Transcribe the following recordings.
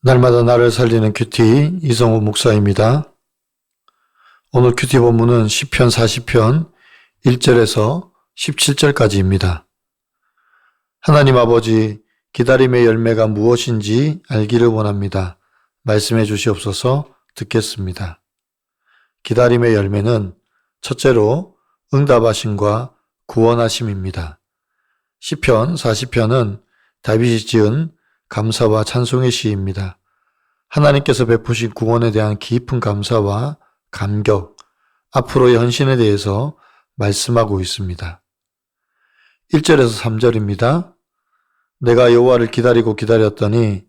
날마다 나를 살리는 큐티 이성우 목사입니다. 오늘 큐티 본문은 시편 40편 1절에서 17절까지입니다. 하나님 아버지, 기다림의 열매가 무엇인지 알기를 원합니다. 말씀해 주시옵소서. 듣겠습니다. 기다림의 열매는 첫째로 응답하심과 구원하심입니다. 시편 40편은 다윗이 지은 감사와 찬송의 시입니다. 하나님께서 베푸신 구원에 대한 깊은 감사와 감격, 앞으로의 헌신에 대해서 말씀하고 있습니다. 1절에서 3절입니다. 내가 여호와를 기다리고 기다렸더니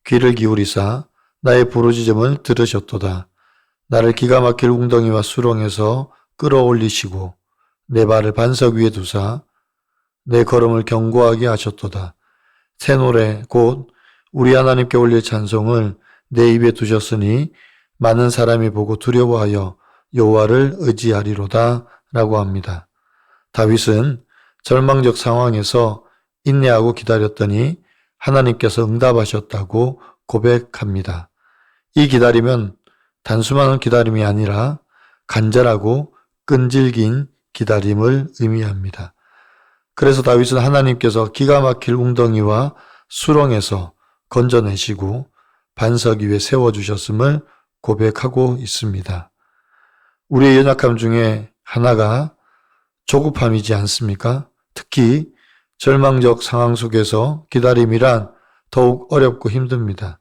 귀를 기울이사 나의 부르짖음을 들으셨도다. 나를 기가 막힐 웅덩이와 수렁에서 끌어올리시고 내 발을 반석 위에 두사 내 걸음을 견고하게 하셨도다. 새 노래 곧 우리 하나님께 올릴 찬송을 내 입에 두셨으니 많은 사람이 보고 두려워하여 여호와를 의지하리로다 라고 합니다. 다윗은 절망적 상황에서 인내하고 기다렸더니 하나님께서 응답하셨다고 고백합니다. 이 기다림은 단순한 기다림이 아니라 간절하고 끈질긴 기다림을 의미합니다. 그래서 다윗은 하나님께서 기가 막힐 웅덩이와 수렁에서 건져내시고 반석 위에 세워주셨음을 고백하고 있습니다. 우리의 연약함 중에 하나가 조급함이지 않습니까? 특히 절망적 상황 속에서 기다림이란 더욱 어렵고 힘듭니다.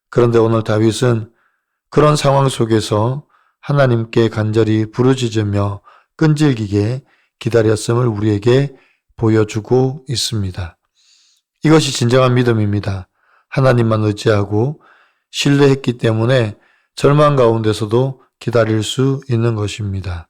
그런데 오늘 다윗은 그런 상황 속에서 하나님께 간절히 부르짖으며 끈질기게 기다렸음을 우리에게 보여주고 있습니다. 이것이 진정한 믿음입니다. 하나님만 의지하고 신뢰했기 때문에 절망 가운데서도 기다릴 수 있는 것입니다.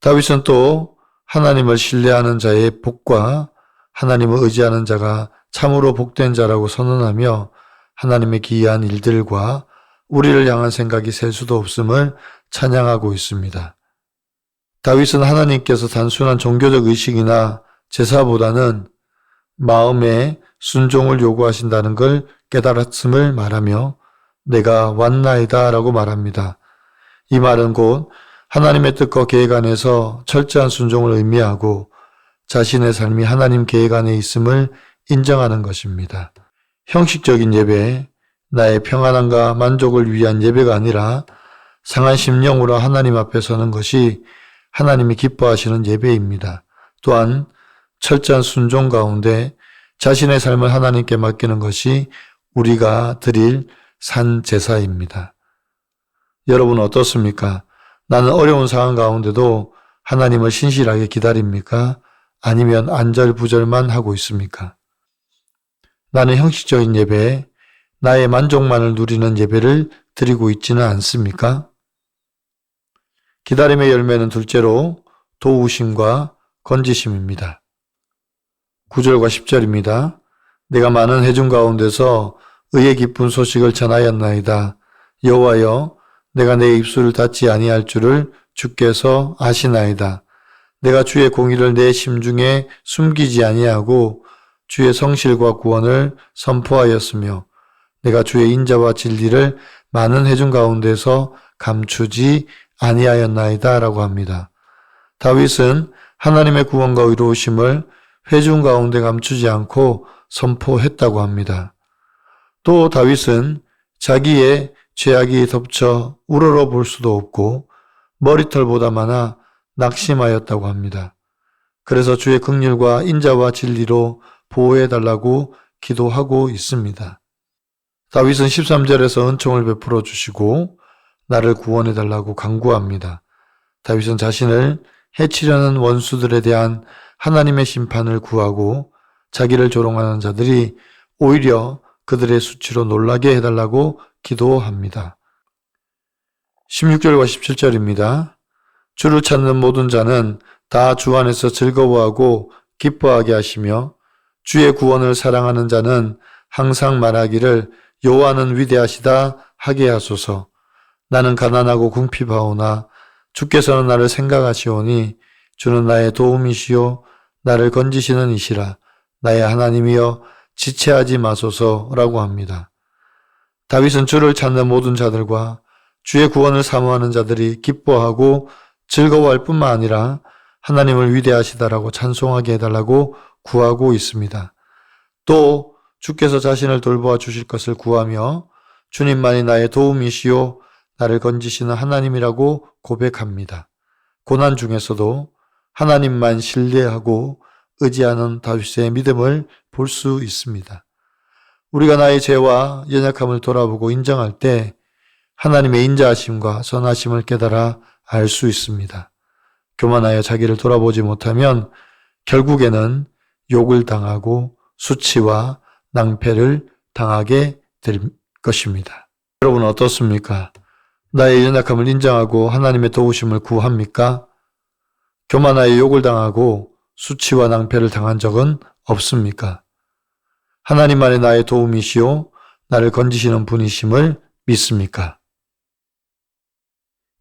다윗은 또 하나님을 신뢰하는 자의 복과 하나님을 의지하는 자가 참으로 복된 자라고 선언하며 하나님의 기이한 일들과 우리를 향한 생각이 셀 수도 없음을 찬양하고 있습니다. 다윗은 하나님께서 단순한 종교적 의식이나 제사보다는 마음의 순종을 요구하신다는 걸 깨달았음을 말하며 내가 왔나이다 라고 말합니다. 이 말은 곧 하나님의 뜻과 계획 안에서 철저한 순종을 의미하고 자신의 삶이 하나님 계획 안에 있음을 인정하는 것입니다. 형식적인 예배, 나의 평안함과 만족을 위한 예배가 아니라 상한 심령으로 하나님 앞에 서는 것이 하나님이 기뻐하시는 예배입니다. 또한 철저한 순종 가운데 자신의 삶을 하나님께 맡기는 것이 우리가 드릴 산 제사입니다. 여러분 어떻습니까? 나는 어려운 상황 가운데도 하나님을 신실하게 기다립니까? 아니면 안절부절만 하고 있습니까? 나는 형식적인 예배, 나의 만족만을 누리는 예배를 드리고 있지는 않습니까? 기다림의 열매는 둘째로 도우심과 건지심입니다. 9절과 10절입니다. 내가 많은 회중 가운데서 의의 기쁜 소식을 전하였나이다. 여호와여, 내가 내 입술을 닫지 아니할 줄을 주께서 아시나이다. 내가 주의 공의를 내 심중에 숨기지 아니하고 주의 성실과 구원을 선포하였으며 내가 주의 인자와 진리를 많은 회중 가운데서 감추지 아니하였나이다 라고 합니다. 다윗은 하나님의 구원과 의로우심을 회중 가운데 감추지 않고 선포했다고 합니다. 또 다윗은 자기의 죄악이 덮쳐 우러러 볼 수도 없고 머리털보다 많아 낙심하였다고 합니다. 그래서 주의 긍휼과 인자와 진리로 보호해달라고 기도하고 있습니다. 다윗은 13절에서 은총을 베풀어 주시고 나를 구원해달라고 간구합니다. 다윗은 자신을 해치려는 원수들에 대한 하나님의 심판을 구하고 자기를 조롱하는 자들이 오히려 그들의 수치로 놀라게 해달라고 기도합니다. 16절과 17절입니다. 주를 찾는 모든 자는 다 주 안에서 즐거워하고 기뻐하게 하시며 주의 구원을 사랑하는 자는 항상 말하기를 여호와는 위대하시다 하게 하소서. 나는 가난하고 궁핍하오나 주께서는 나를 생각하시오니 주는 나의 도움이시요 나를 건지시는 이시라. 나의 하나님이여 지체하지 마소서라고 합니다. 다윗은 주를 찾는 모든 자들과 주의 구원을 사모하는 자들이 기뻐하고 즐거워할 뿐만 아니라 하나님을 위대하시다라고 찬송하게 해달라고 구하고 있습니다. 또 주께서 자신을 돌보아 주실 것을 구하며 주님만이 나의 도움이시요 나를 건지시는 하나님이라고 고백합니다. 고난 중에서도 하나님만 신뢰하고 의지하는 다윗의 믿음을 볼 수 있습니다. 우리가 나의 죄와 연약함을 돌아보고 인정할 때 하나님의 인자하심과 선하심을 깨달아 알 수 있습니다. 교만하여 자기를 돌아보지 못하면 결국에는 욕을 당하고 수치와 낭패를 당하게 될 것입니다. 여러분은 어떻습니까? 나의 연약함을 인정하고 하나님의 도우심을 구합니까? 교만하여 욕을 당하고 수치와 낭패를 당한 적은 없습니까? 하나님만이 나의 도움이시오 나를 건지시는 분이심을 믿습니까?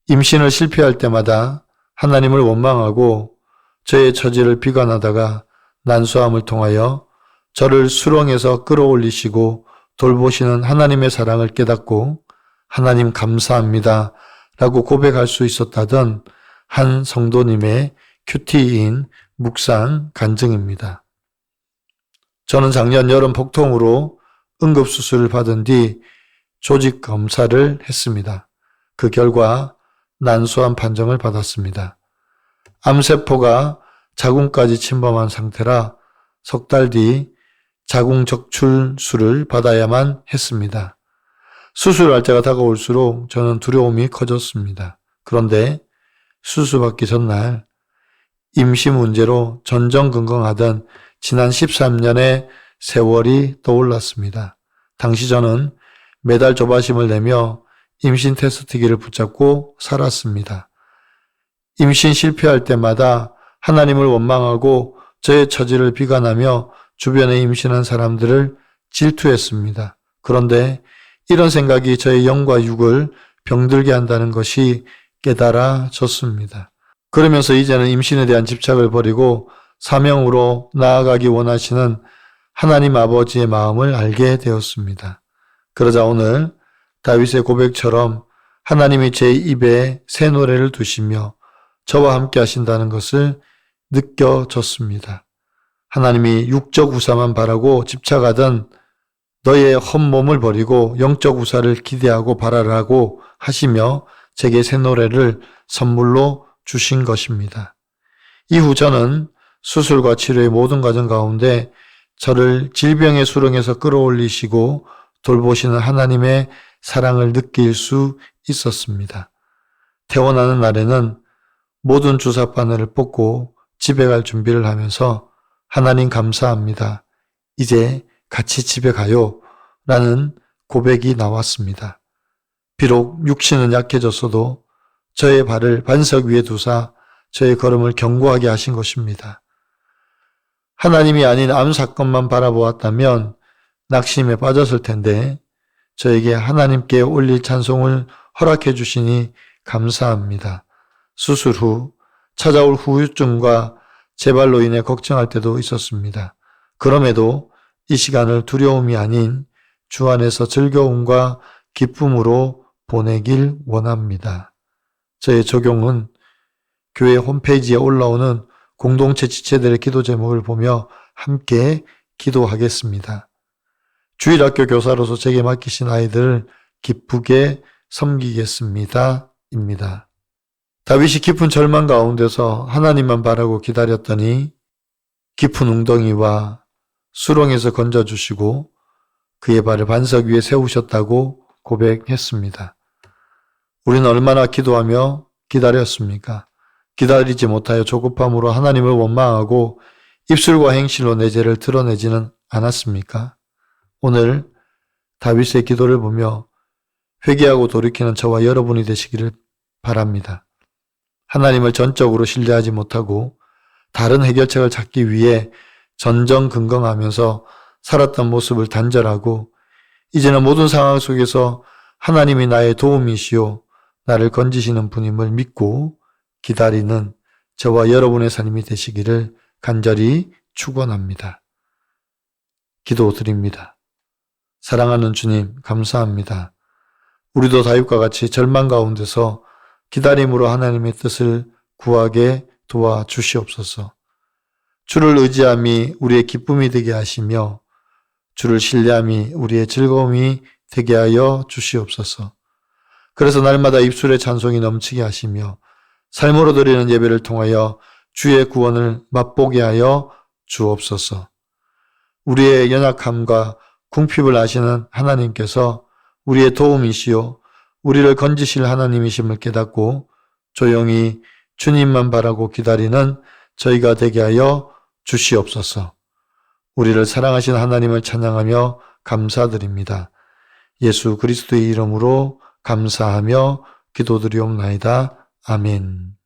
임신을 실패할 때마다 하나님을 원망하고 저의 처지를 비관하다가 난수함을 통하여 저를 수렁에서 끌어올리시고 돌보시는 하나님의 사랑을 깨닫고 하나님 감사합니다 라고 고백할 수 있었다던 한 성도님의 큐티인 묵상 간증입니다. 저는 작년 여름 복통으로 응급수술을 받은 뒤 조직 검사를 했습니다. 그 결과 난소암 판정을 받았습니다. 암세포가 자궁까지 침범한 상태라 석 달 뒤 자궁 적출술을 받아야만 했습니다. 수술 날짜가 다가올수록 저는 두려움이 커졌습니다. 그런데 수술받기 전날 임시 문제로 전전긍긍하던 지난 13년의 세월이 떠올랐습니다. 당시 저는 매달 조바심을 내며 임신 테스트기를 붙잡고 살았습니다. 임신 실패할 때마다 하나님을 원망하고 저의 처지를 비관하며 주변에 임신한 사람들을 질투했습니다. 그런데 이런 생각이 저의 영과 육을 병들게 한다는 것이 깨달아졌습니다. 그러면서 이제는 임신에 대한 집착을 버리고 사명으로 나아가기 원하시는 하나님 아버지의 마음을 알게 되었습니다. 그러자 오늘 다윗의 고백처럼 하나님이 제 입에 새 노래를 두시며 저와 함께 하신다는 것을 느껴졌습니다. 하나님이 육적 우사만 바라고 집착하던 너의 헛몸을 버리고 영적 우사를 기대하고 바라라고 하시며 제게 새 노래를 선물로 주신 것입니다. 이후 저는 수술과 치료의 모든 과정 가운데 저를 질병의 수렁에서 끌어올리시고 돌보시는 하나님의 사랑을 느낄 수 있었습니다. 퇴원하는 날에는 모든 주사 바늘을 뽑고 집에 갈 준비를 하면서 하나님 감사합니다. 이제 같이 집에 가요. 라는 고백이 나왔습니다. 비록 육신은 약해졌어도 저의 발을 반석 위에 두사 저의 걸음을 견고하게 하신 것입니다. 하나님이 아닌 암 사건만 바라보았다면 낙심에 빠졌을 텐데 저에게 하나님께 올릴 찬송을 허락해 주시니 감사합니다. 수술 후 찾아올 후유증과 재발로 인해 걱정할 때도 있었습니다. 그럼에도 이 시간을 두려움이 아닌 주 안에서 즐거움과 기쁨으로 보내길 원합니다. 저의 적용은 교회 홈페이지에 올라오는 공동체 지체들의 기도 제목을 보며 함께 기도하겠습니다. 주일학교 교사로서 제게 맡기신 아이들을 기쁘게 섬기겠습니다. 입니다. 다윗이 깊은 절망 가운데서 하나님만 바라고 기다렸더니 깊은 웅덩이와 수렁에서 건져주시고 그의 발을 반석 위에 세우셨다고 고백했습니다. 우리는 얼마나 기도하며 기다렸습니까? 기다리지 못하여 조급함으로 하나님을 원망하고 입술과 행실로 내 죄를 드러내지는 않았습니까? 오늘 다윗의 기도를 보며 회개하고 돌이키는 저와 여러분이 되시기를 바랍니다. 하나님을 전적으로 신뢰하지 못하고 다른 해결책을 찾기 위해 전전긍긍하면서 살았던 모습을 단절하고 이제는 모든 상황 속에서 하나님이 나의 도움이시오 나를 건지시는 분임을 믿고 기다리는 저와 여러분의 삶이 되시기를 간절히 축원합니다. 기도드립니다. 사랑하는 주님, 감사합니다. 우리도 다윗과 같이 절망 가운데서 기다림으로 하나님의 뜻을 구하게 도와주시옵소서. 주를 의지함이 우리의 기쁨이 되게 하시며 주를 신뢰함이 우리의 즐거움이 되게 하여 주시옵소서. 그래서 날마다 입술의 찬송이 넘치게 하시며 삶으로 드리는 예배를 통하여 주의 구원을 맛보게 하여 주옵소서. 우리의 연약함과 궁핍을 아시는 하나님께서 우리의 도움이시요 우리를 건지실 하나님이심을 깨닫고 조용히 주님만 바라고 기다리는 저희가 되게 하여 주시옵소서. 우리를 사랑하신 하나님을 찬양하며 감사드립니다. 예수 그리스도의 이름으로 감사하며 기도드리옵나이다. 아멘.